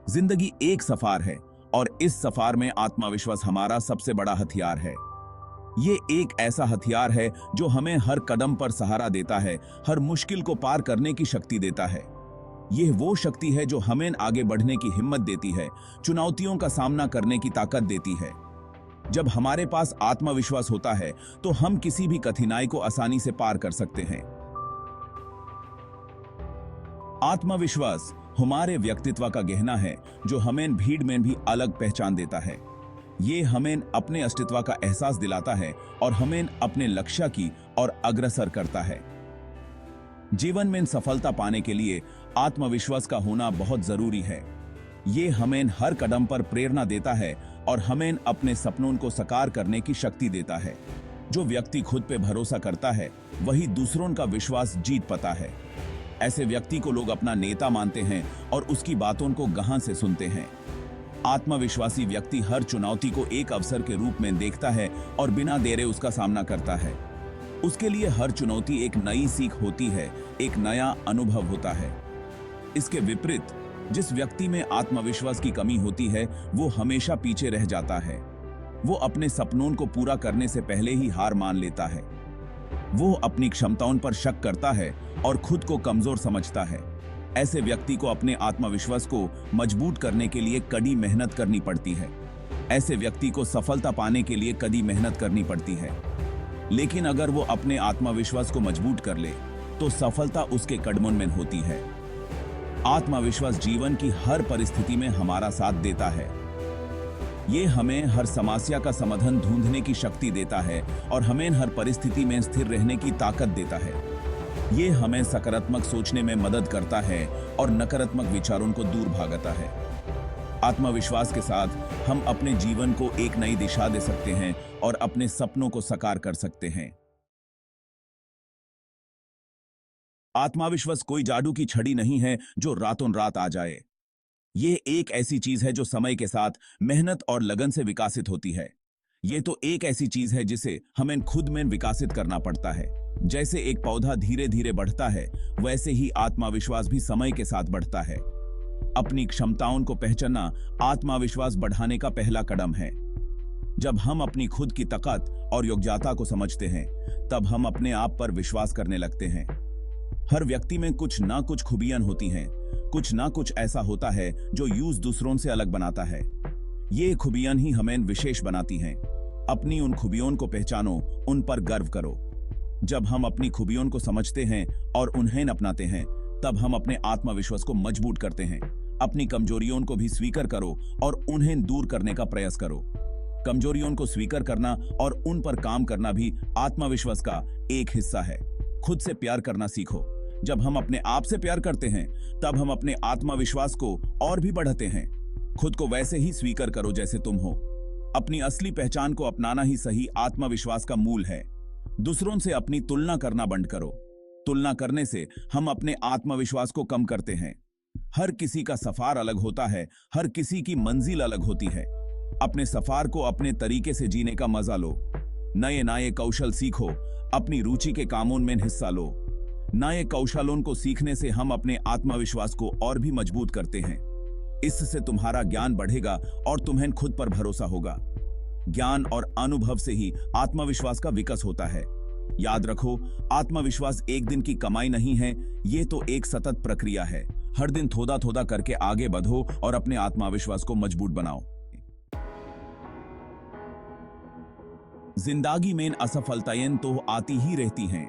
जिंदगी एक सफर है और इस सफर में आत्मविश्वास हमारा सबसे बड़ा हथियार है। ये एक ऐसा हथियार है जो हमें हर कदम पर सहारा देता है, हर मुश्किल को पार करने की शक्ति देता है। यह वो शक्ति है जो हमें आगे बढ़ने की हिम्मत देती है, चुनौतियों का सामना करने की ताकत देती है। जब हमारे पास आत्मविश्वास होता है तो हम किसी भी कठिनाई को आसानी से पार कर सकते हैं। आत्मविश्वास हमारे व्यक्तित्व का गहना है जो हमें भीड़ में भी अलग पहचान देता है। ये हमें अपने अस्तित्व का एहसास दिलाता है और हमें अपने लक्ष्य की ओर अग्रसर करता है। जीवन में सफलता पाने के लिए आत्मविश्वास का होना बहुत जरूरी है। ये हमें हर कदम पर प्रेरणा देता है और हमें अपने सपनों को साकार करने की शक्ति देता है। जो व्यक्ति खुद पे भरोसा करता है वही दूसरों का विश्वास जीत पाता है। ऐसे व्यक्ति को लोग अपना नेता मानते हैं और उसकी बातों को गहन से सुनते हैं। आत्मविश्वासी व्यक्ति हर चुनौती को एक अवसर के रूप में देखता है और बिना देरे उसका सामना करता है। उसके लिए हर चुनौती एक नई सीख होती है, एक नया अनुभव होता है। इसके विपरीत जिस व्यक्ति में आत्मविश्वास की कमी होती है वो हमेशा पीछे रह जाता है। वो अपने सपनों को पूरा करने से पहले ही हार मान लेता है। वो अपनी क्षमताओं पर शक करता है और खुद को कमजोर समझता है। ऐसे व्यक्ति को अपने आत्मविश्वास को मजबूत करने के लिए कड़ी मेहनत करनी पड़ती है। ऐसे व्यक्ति को सफलता पाने के लिए कड़ी मेहनत करनी पड़ती है। लेकिन अगर वो अपने आत्मविश्वास को मजबूत कर ले तो सफलता उसके कदमों में होती है। आत्मविश्वास जीवन की हर परिस्थिति में हमारा साथ देता है। ये हमें हर समस्या का समाधान ढूंढने की शक्ति देता है और हमें हर परिस्थिति में स्थिर रहने की ताकत देता है। ये हमें सकारात्मक सोचने में मदद करता है और नकारात्मक विचारों को दूर भागता है। आत्मविश्वास के साथ हम अपने जीवन को एक नई दिशा दे सकते हैं और अपने सपनों को साकार कर सकते हैं। आत्मविश्वास कोई जादू की छड़ी नहीं है जो रातों रात आ जाए। ये एक ऐसी चीज है जो समय के साथ मेहनत और लगन से विकसित होती है। ये तो एक ऐसी चीज है जिसे हमें खुद में विकसित करना पड़ता है। जैसे एक पौधा धीरे धीरे बढ़ता है वैसे ही आत्मविश्वास भी समय के साथ बढ़ता है। अपनी क्षमताओं को पहचानना आत्मविश्वास बढ़ाने का पहला कदम है। जब हम अपनी खुद की ताकत और योग्यता को समझते हैं तब हम अपने आप पर विश्वास करने लगते हैं। हर व्यक्ति में कुछ ना कुछ खूबियां होती हैं, कुछ ना कुछ ऐसा होता है जो यूज दूसरों से अलग बनाता है। ये खूबियां ही हमें विशेष बनाती हैं। अपनी उन खूबियों को पहचानो, उन पर गर्व करो। जब हम अपनी खूबियों को समझते हैं और उन्हें अपनाते हैं तब हम अपने आत्मविश्वास को मजबूत करते हैं। अपनी कमजोरियों को भी स्वीकार करो और उन्हें दूर करने का प्रयास करो। कमजोरियों को स्वीकार करना और उन पर काम करना भी आत्मविश्वास का एक हिस्सा है। खुद से प्यार करना सीखो। जब हम अपने आप से प्यार करते हैं तब हम अपने आत्मविश्वास को और भी बढ़ाते हैं। खुद को वैसे ही स्वीकार करो जैसे तुम हो। अपनी असली पहचान को अपनाना ही सही आत्मविश्वास का मूल है। दूसरों से अपनी तुलना करना बंद करो। तुलना करने से हम अपने आत्मविश्वास को कम करते हैं। हर किसी का सफर अलग होता है, हर किसी की मंजिल अलग होती है। अपने सफर को अपने तरीके से जीने का मजा लो। नए नए कौशल सीखो, अपनी रुचि के कामों में हिस्सा लो। नए कौशलों को सीखने से हम अपने आत्मविश्वास को और भी मजबूत करते हैं। इससे तुम्हारा ज्ञान बढ़ेगा और तुम्हें खुद पर भरोसा होगा। ज्ञान और अनुभव से ही आत्मविश्वास का विकास होता है। याद रखो, आत्मविश्वास एक दिन की कमाई नहीं है, ये तो एक सतत प्रक्रिया है। हर दिन थोड़ा थोड़ा करके आगे बढ़ो और अपने आत्मविश्वास को मजबूत बनाओ। जिंदगी में असफलताएं तो आती ही रहती हैं।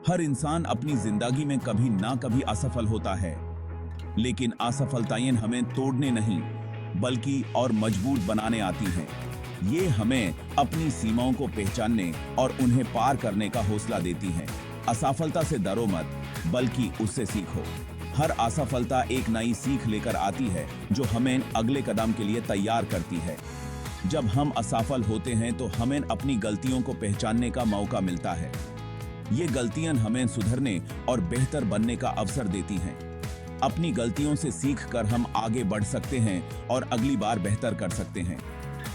हर इंसान अपनी जिंदगी में कभी ना कभी असफल होता है, लेकिन असफलताएं हमें तोड़ने नहीं बल्कि और मजबूत बनाने आती हैं। ये हमें अपनी सीमाओं को पहचानने और उन्हें पार करने का हौसला देती हैं। असफलता से डरो मत, बल्कि उससे सीखो। हर असफलता एक नई सीख लेकर आती है जो हमें अगले कदम के लिए तैयार करती है। जब हम असफल होते हैं तो हमें अपनी गलतियों को पहचानने का मौका मिलता है। ये गलतियां हमें सुधरने और बेहतर बनने का अवसर देती हैं। अपनी गलतियों से सीखकर हम आगे बढ़ सकते हैं और अगली बार बेहतर कर सकते हैं।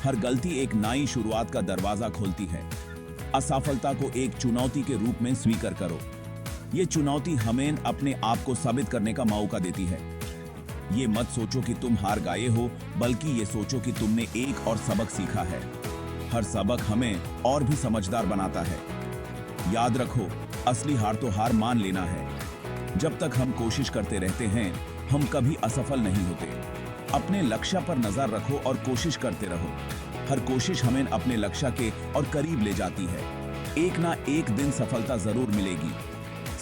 हर गलती एक नई शुरुआत का दरवाजा खोलती है। असफलता को एक चुनौती के रूप में स्वीकार करो। ये चुनौती हमें अपने आप को साबित करने का मौका देती है। ये मत सोचो कि तुम हार गए हो, बल्कि ये सोचो कि तुमने एक और सबक सीखा है। हर सबक हमें और भी समझदार बनाता है। याद रखो, असली हार तो हार मान लेना है। जब तक हम कोशिश करते रहते हैं, हम कभी असफल नहीं होते। अपने लक्ष्य पर नजर रखो और कोशिश करते रहो। हर कोशिश हमें अपने लक्ष्य के और करीब ले जाती है। एक ना एक दिन सफलता जरूर मिलेगी।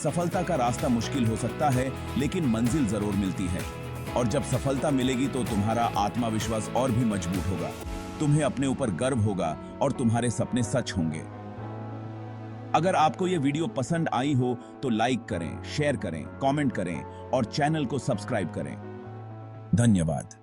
सफलता का रास्ता मुश्किल हो सकता है, लेकिन मंजिल जरूर मिलती है। और जब सफलता मिलेगी तो तुम्हारा आत्मविश्वास और भी मजबूत होगा। तुम्हें अपने ऊपर गर्व होगा और तुम्हारे सपने सच होंगे। अगर आपको यह वीडियो पसंद आई हो तो लाइक करें, शेयर करें, कमेंट करें और चैनल को सब्सक्राइब करें। धन्यवाद।